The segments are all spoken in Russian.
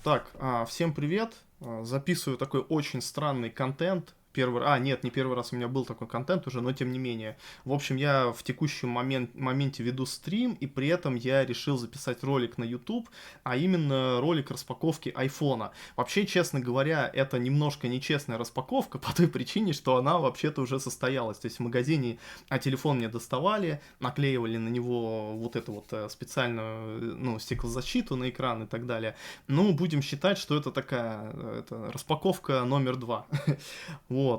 Так, всем привет. Записываю такой очень странный контент. Нет, не первый раз у меня был такой контент уже, но тем не менее. В общем, я в текущем моменте веду стрим, и при этом я решил записать ролик на YouTube, а именно ролик распаковки айфона. Вообще, честно говоря, это немножко нечестная распаковка по той причине, что она вообще-то уже состоялась. То есть в магазине телефон мне доставали, наклеивали на него вот эту вот специальную, стеклозащиту на экран и так далее. Ну, будем считать, что это такая распаковка номер 2. Вот.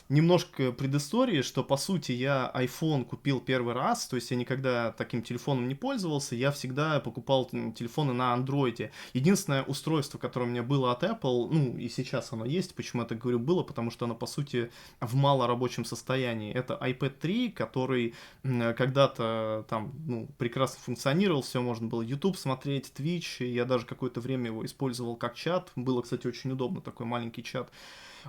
Немножко предыстории, что по сути я iPhone купил первый раз, то есть я никогда таким телефоном не пользовался, я всегда покупал телефоны на андроиде. Единственное устройство, которое у меня было от Apple, ну и сейчас оно есть, почему я так говорю было, потому что оно по сути в малорабочем состоянии. Это iPad 3, который когда-то там прекрасно функционировал, все можно было YouTube смотреть, Twitch, я даже какое-то время его использовал как чат, было, кстати, очень удобно, такой маленький чат.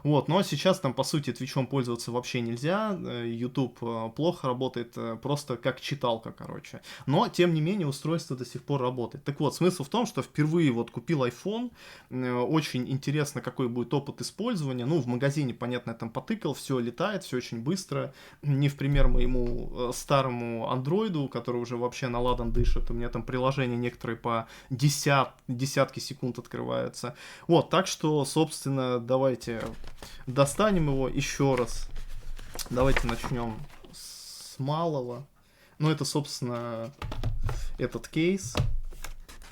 Вот, но сейчас там, по сути, Твичом пользоваться вообще нельзя, YouTube плохо работает, просто как читалка, короче. Но, тем не менее, устройство до сих пор работает. Так вот, смысл в том, что впервые вот купил iPhone, очень интересно, какой будет опыт использования. Ну, в магазине, понятно, я там потыкал, все летает, все очень быстро. Не в пример моему старому андроиду, который уже вообще наладан дышит. У меня там приложения некоторые по десятки секунд открываются. Вот, так что, собственно, давайте достанем его еще раз. Давайте начнем с малого. Ну, это, собственно, этот кейс.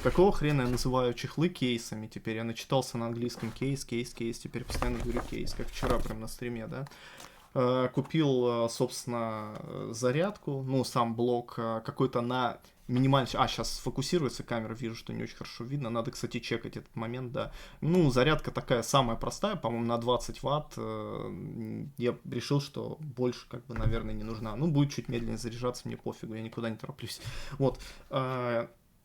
Какого хрена я называю чехлы кейсами теперь? Я начитался на английском кейс. Теперь постоянно говорю кейс, как вчера прям на стриме, да? Купил, собственно, зарядку, ну, сам блок какой-то на минимальный... сейчас сфокусируется камера, вижу, что не очень хорошо видно. Надо, кстати, чекать этот момент, да. Ну, зарядка такая самая простая, по-моему, на 20 ватт. Я решил, что больше, как бы, наверное, не нужна. Ну, будет чуть медленнее заряжаться, мне пофигу, я никуда не тороплюсь. Вот.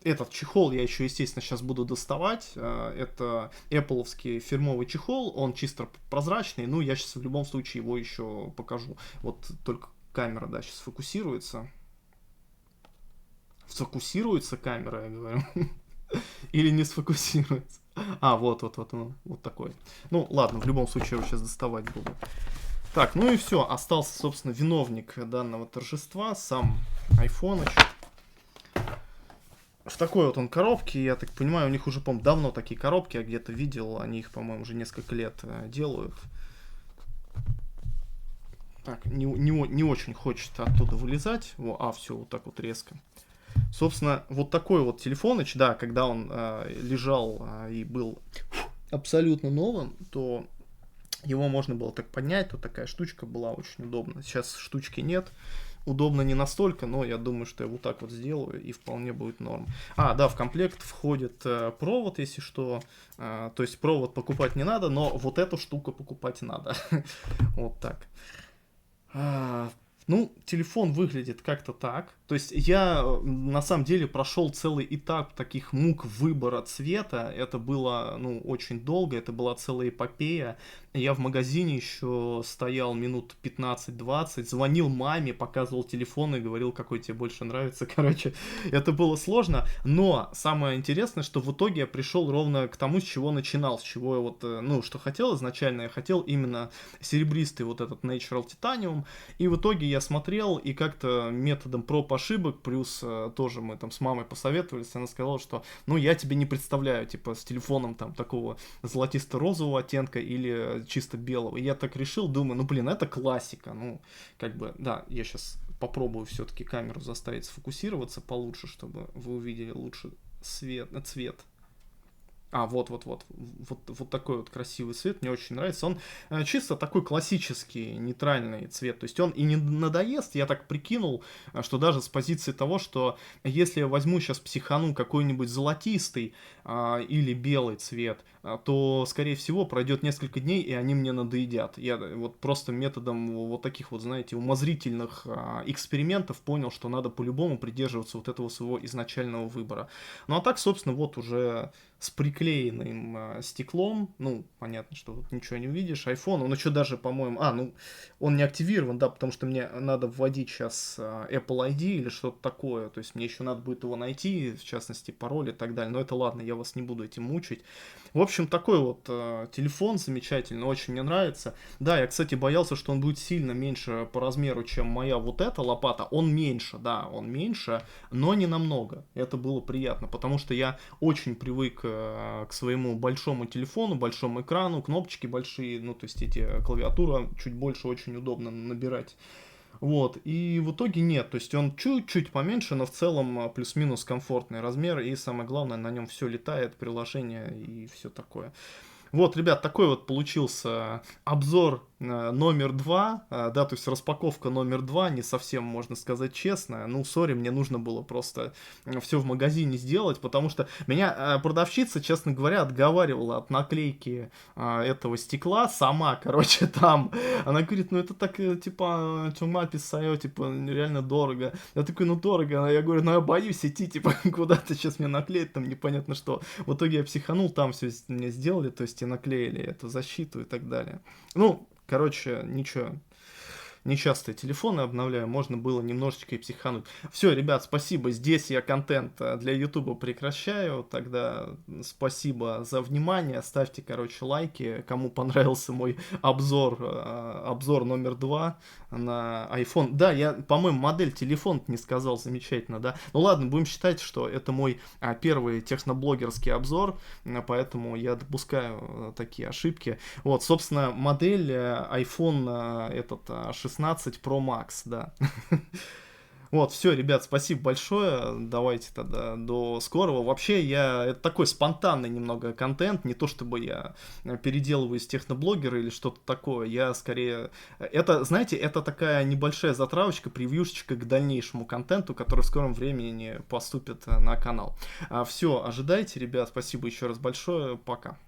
Этот чехол я еще, естественно, сейчас буду доставать. Это Apple'овский фирмовый чехол, он чисто прозрачный, ну, я сейчас в любом случае его еще покажу. Вот только камера, да, сейчас фокусируется. Сфокусируется камера, я говорю. Или не сфокусируется. Вот такой. Ну, ладно, в любом случае я его сейчас доставать буду. Так, ну и все, остался, собственно, виновник данного торжества, сам iPhone. В такой вот он коробке, я так понимаю, у них уже, по-моему, давно такие коробки, я где-то видел, они их, по-моему, уже несколько лет делают. Так, не очень хочется оттуда вылезать. Все, вот так вот резко. Собственно, вот такой вот телефоныч, да, когда он лежал и был абсолютно новым, то его можно было так поднять, то такая штучка была очень удобна. Сейчас штучки нет. Удобно не настолько, но я думаю, что я вот так вот сделаю, и вполне будет норм. Да, в комплект входит провод, если что. То есть провод покупать не надо, но вот эту штуку покупать надо. Вот так. Ну, телефон выглядит как-то так. То есть я на самом деле прошел целый этап таких мук выбора цвета. Это было, очень долго, это была целая эпопея. Я в магазине еще стоял минут 15-20, звонил маме, показывал телефон и говорил, какой тебе больше нравится. Короче, это было сложно. Но самое интересное, что в итоге я пришел ровно к тому, с чего начинал, с чего я что хотел изначально. Я хотел именно серебристый вот этот Natural Titanium. И в итоге я смотрел и как-то методом проб ошибок, плюс тоже мы там с мамой посоветовались, она сказала, что, я тебе не представляю, типа, с телефоном там такого золотисто-розового оттенка или чисто белого. И я так решил, думаю, это классика, да, я сейчас попробую все-таки камеру заставить сфокусироваться получше, чтобы вы увидели лучше цвет. Вот такой вот красивый цвет, мне очень нравится. Он чисто такой классический, нейтральный цвет. То есть он и не надоест, я так прикинул, что даже с позиции того, что если я возьму сейчас психану какой-нибудь золотистый или белый цвет, то, скорее всего, пройдет несколько дней, и они мне надоедят. Я вот просто методом вот таких вот, знаете, умозрительных экспериментов понял, что надо по-любому придерживаться вот этого своего изначального выбора. Ну а так, собственно, вот уже с наклеенным стеклом. Ну, понятно, что тут ничего не увидишь. iPhone, он еще даже, по-моему... ну, он не активирован, да, потому что мне надо вводить сейчас Apple ID или что-то такое. То есть мне еще надо будет его найти, в частности, пароль и так далее. Но это ладно, я вас не буду этим мучить. В общем, такой вот телефон замечательный, очень мне нравится. Да, я, кстати, боялся, что он будет сильно меньше по размеру, чем моя вот эта лопата. Он меньше, да, он меньше, но не намного. Это было приятно, потому что я очень привык к своему большому телефону, большому экрану, кнопочки большие, ну, то есть эти клавиатура чуть больше, очень удобно набирать. Вот, и в итоге нет, то есть он чуть-чуть поменьше, но в целом плюс-минус комфортный размер, и самое главное, на нем все летает, приложение и все такое. Вот, ребят, такой вот получился обзор номер 2, да, то есть распаковка номер 2, не совсем, можно сказать, честная. Ну, сори, мне нужно было просто все в магазине сделать, потому что меня продавщица, честно говоря, отговаривала от наклейки этого стекла сама, короче, там. Она говорит, ну это так, типа, чума писаю, типа, реально дорого. Я такой, ну дорого. Я говорю, ну я боюсь идти, типа, куда-то сейчас мне наклеить, там непонятно что. В итоге я психанул, там все мне сделали, то есть и наклеили эту защиту и так далее. Ну, короче, ничего. Нечасто телефоны обновляю, можно было немножечко и психануть. Все, ребят, спасибо. Здесь я контент для Ютуба прекращаю. Тогда спасибо за внимание. Ставьте, короче, лайки. Кому понравился мой обзор номер 2 на iPhone. Да, я, по-моему, модель телефона не сказал, замечательно, да. Ну ладно, будем считать, что это мой первый техноблогерский обзор, поэтому я допускаю такие ошибки. Вот, собственно, модель iPhone этот 16 Pro Max, да. Вот, все, ребят, спасибо большое. Давайте тогда до скорого. Вообще, это такой спонтанный немного контент, не то чтобы я переделываюсь техноблогера или что-то такое. Я скорее... Это, знаете, это такая небольшая затравочка, превьюшечка к дальнейшему контенту, который в скором времени поступит на канал. Все, ожидайте, ребят. Спасибо еще раз большое. Пока.